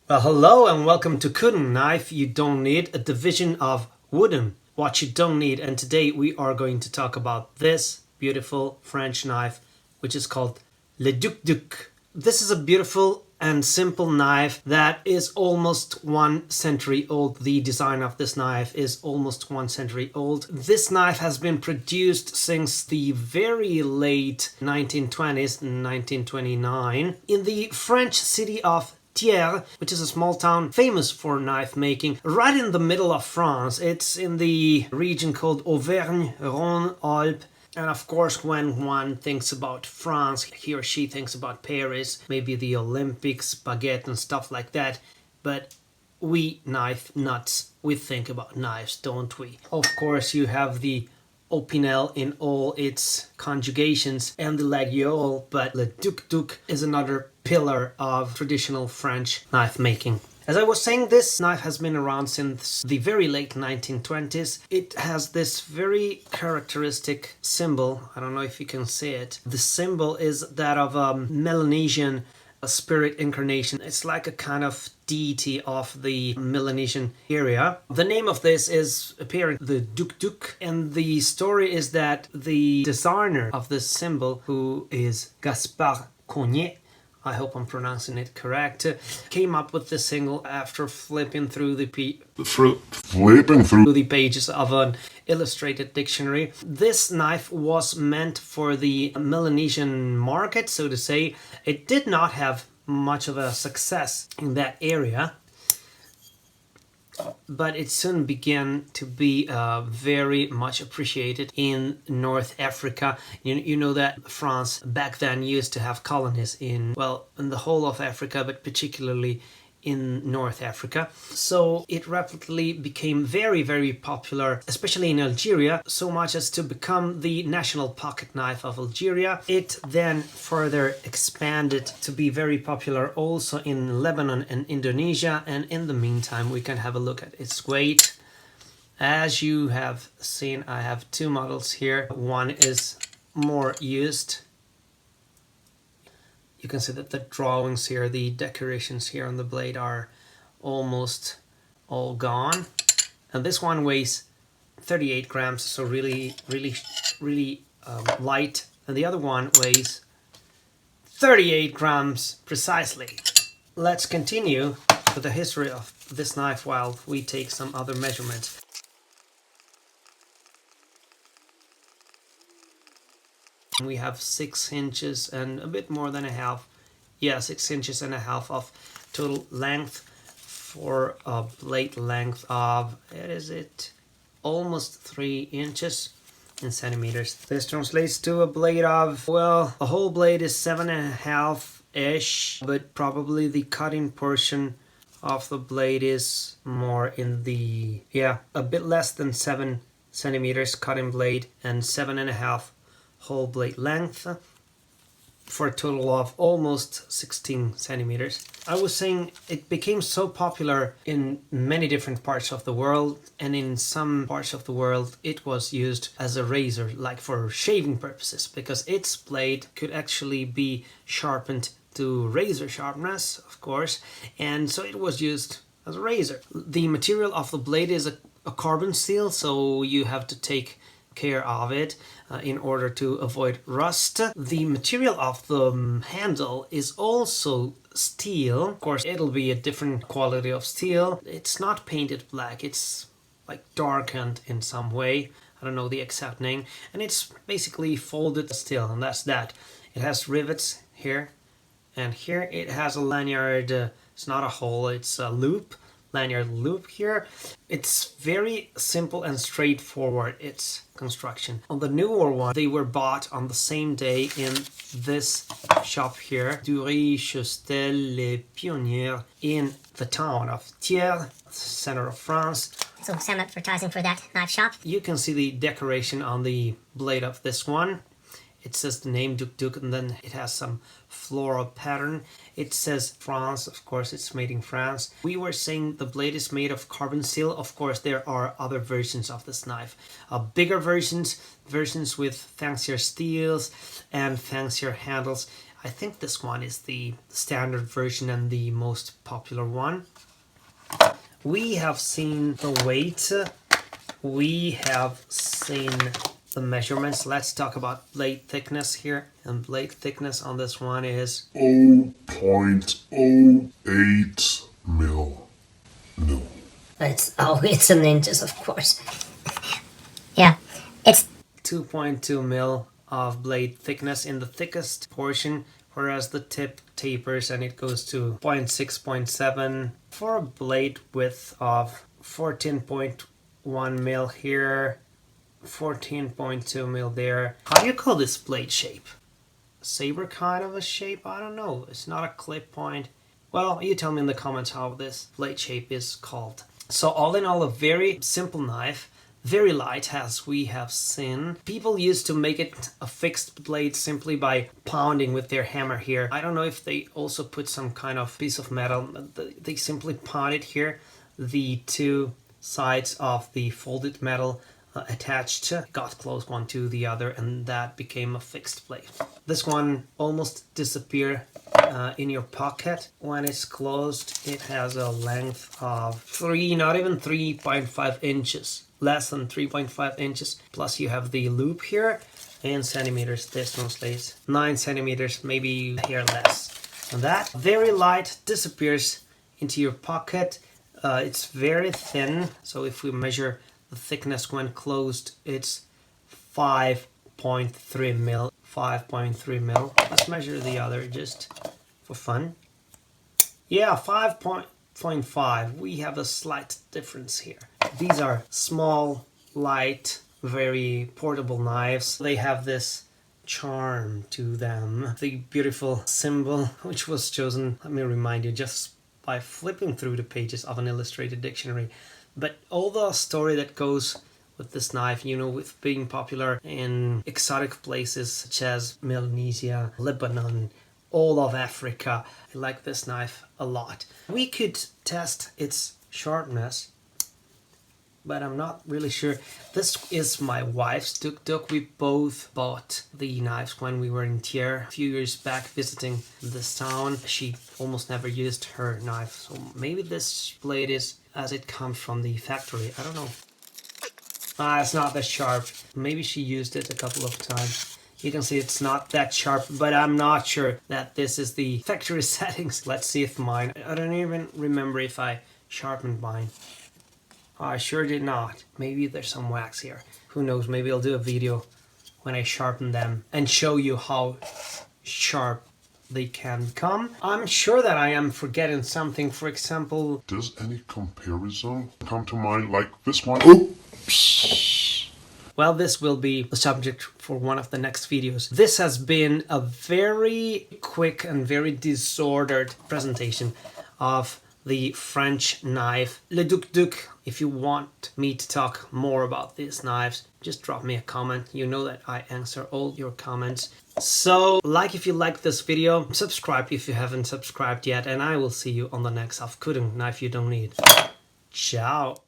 Well, hello and welcome to Kudden Knife You Don't Need, a division of Wooden, what you don't need. And today we are going to talk about this beautiful French knife, which is called Le Douk-Douk. This is a beautiful and simple knife that is almost 1 century old. The design of this knife is almost 1 century old. This knife has been produced since the very late 1920s, 1929, in the French city of Thiers, which is a small town famous for knife making, right in the middle of France. It's in the region called Auvergne-Rhône-Alpes. And of course, when one thinks about France, he or she thinks about Paris, maybe the Olympics, baguette and stuff like that. But we knife nuts, we think about knives, don't we? Of course, you have the Opinel in all its conjugations and the Laguiole, but Le Douk-Douk is another pillar of traditional French knife making. As I was saying, this knife has been around since the very late 1920s. It has this very characteristic symbol. I don't know if you can see it. The symbol is that of a Melanesian spirit incarnation. It's like a kind of deity of the Melanesian area. The name of this is apparent, the Douk-Douk, and the story is that the designer of this symbol, who is Gaspard Cognet, I hope I'm pronouncing it correct, came up with this symbol after flipping through the pages of an illustrated dictionary. This knife was meant for the Melanesian market, so to say. It did not have much of a success in that area, but it soon began to be very much appreciated in North Africa. You know that France back then used to have colonies in the whole of Africa, but particularly in North Africa. So it rapidly became very, very popular, especially in Algeria, so much as to become the national pocket knife of Algeria. It then further expanded to be very popular also in Lebanon and Indonesia, and in the meantime we can have a look at its weight. As you have seen, I have two models here. One is more used. You can see that the drawings here, the decorations here on the blade are almost all gone. And this one weighs 38 grams, so really light. And the other one weighs 38 grams precisely. Let's continue with the history of this knife while we take some other measurements. We have 6 inches and a bit more than a half. 6 inches and a half of total length for a blade length of, almost 3 inches in centimeters. This translates to a blade of, a whole blade is 7.5-ish, but probably the cutting portion of the blade is more in the, a bit less than 7 centimeters cutting blade and 7.5 whole blade length for a total of almost 16 centimeters. I was saying it became so popular in many different parts of the world, and in some parts of the world it was used as a razor, like for shaving purposes, because its blade could actually be sharpened to razor sharpness, of course, and so it was used as a razor. The material of the blade is a carbon steel, so you have to take care of it in order to avoid rust. The material of the handle is also steel. Of course, it'll be a different quality of steel. It's not painted black, it's like darkened in some way. I don't know the exact name. And it's basically folded steel, and that's that. It has rivets here, and here it has a lanyard. It's not a hole, it's a loop. Lanyard loop here. It's very simple and straightforward, its construction. On the newer one, they were bought on the same day in this shop here, Dury-Chastel-les-Pionniers, in the town of Thiers, center of France. So some advertising for that knife shop. You can see the decoration on the blade of this one. It says the name Douk-Douk, and then it has some floral pattern. It says France, of course it's made in France. We were saying the blade is made of carbon steel. Of course there are other versions of this knife. Bigger versions with fancier steels and fancier handles. I think this one is the standard version and the most popular one. We have seen the weight. We have seen the measurements. Let's talk about blade thickness here. And blade thickness on this one is 0.08 mil. No. It's in inches, of course. Yeah, it's 2.2 mil of blade thickness in the thickest portion, whereas the tip tapers and it goes to 0.6, 0.7 for a blade width of 14.1 mil here, 14.2 mil there. How do you call this blade shape? Saber kind of a shape? I don't know. It's not a clip point. Well, you tell me in the comments how this blade shape is called. So all in all, a very simple knife. Very light, as we have seen. People used to make it a fixed blade simply by pounding with their hammer here. I don't know if they also put some kind of piece of metal. They simply pounded here. The two sides of the folded metal attached, got close one to the other, and that became a fixed blade. This one almost disappears in your pocket. When it's closed, it has a length of not even 3.5 inches. Less than 3.5 inches. Plus you have the loop here in centimeters. This translates 9 centimeters, maybe here less. And that very light, disappears into your pocket. It's very thin. So if we measure the thickness when closed, it's 5.3 mil. 5.3 mil. Let's measure the other just for fun. Yeah, 5.5. We have a slight difference here. These are small, light, very portable knives. They have this charm to them. The beautiful symbol, which was chosen, let me remind you, just by flipping through the pages of an illustrated dictionary. But all the story that goes with this knife, you know, with being popular in exotic places such as Melanesia, Lebanon, all of Africa. I like this knife a lot. We could test its sharpness, but I'm not really sure. This is my wife's Douk-Douk. We both bought the knives when we were in Thiers a few years back visiting this town. She almost never used her knife, so maybe this blade is as it comes from the factory. I don't know. It's not that sharp. Maybe she used it a couple of times. You can see it's not that sharp, but I'm not sure that this is the factory settings. Let's see if mine... I don't even remember if I sharpened mine. I sure did not. Maybe there's some wax here. Who knows, maybe I'll do a video when I sharpen them and show you how sharp they can become. I'm sure that I am forgetting something. For example... Does any comparison come to mind like this one? Oops! Well, this will be the subject for one of the next videos. This has been a very quick and very disordered presentation of the French knife Le Douk-Douk. If you want me to talk more about these knives, just drop me a comment. You know that I answer all your comments. So, like if you like this video, subscribe if you haven't subscribed yet, and I will see you on the next Knife You Don't Need. Ciao!